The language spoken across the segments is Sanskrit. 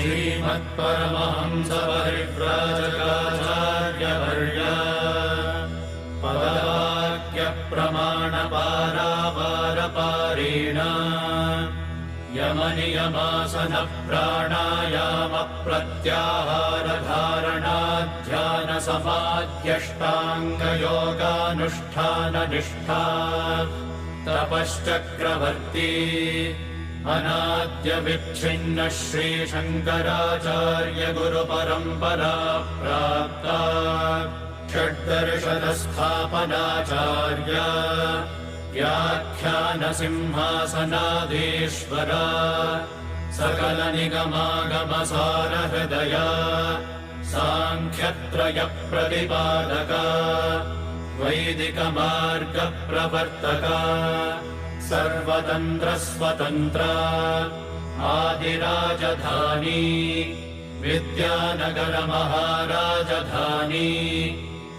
श्रीमत्परमहंसपरिव्राजकाचार्यवर्य पदवाक्यप्रमाणपारावारपारेण यमनियमासनप्राणायामप्रत्याहारधारणाध्यानसमाध्यष्टाङ्गयोगानुष्ठाननिष्ठा तपश्चक्रवर्ती अनाद्यविच्छिन्न श्रीशङ्कराचार्य गुरुपरम्परा प्राप्ता षड्दर्शनस्थापनाचार्य व्याख्यानसिंहासनाधीश्वरा सकलनिगमागमसारहृदया साङ्ख्यत्रयप्रतिपादका वैदिकमार्गप्रवर्तका सर्वतन्त्रस्वतन्त्रा आदिराजधानी विद्यानगरमहाराजधानी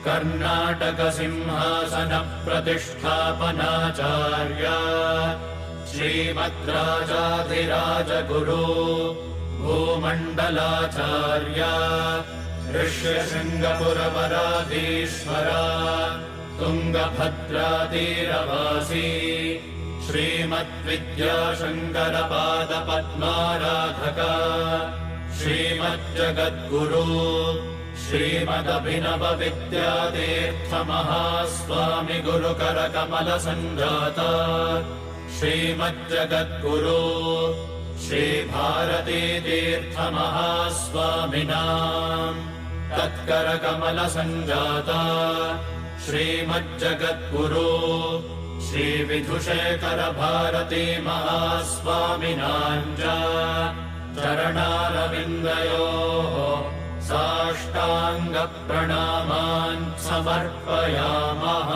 कर्णाटकसिंहासनप्रतिष्ठापनाचार्य श्रीमद्राजाधिराजगुरु भूमण्डलाचार्य ऋष्यशृङ्गपुरपराधीश्वरा तुङ्गभद्रातीरवासी श्रीमद्विद्याशङ्करपादपद्माराधका श्रीमज्जगद्गुरु श्रीमदभिनवविद्यातीर्थमहास्वामि गुरुकरकमलसञ्जाता श्रीमज्जगद्गुरु श्रीभारतीतीर्थमहास्वामिनाम् तत्करकमलसञ्जाता श्रीमज्जगद्गुरु श्रीविधुशेखरभारती महास्वामिनाम् च चरणारविन्दयोः साष्टाङ्गप्रणामान् समर्पयामः।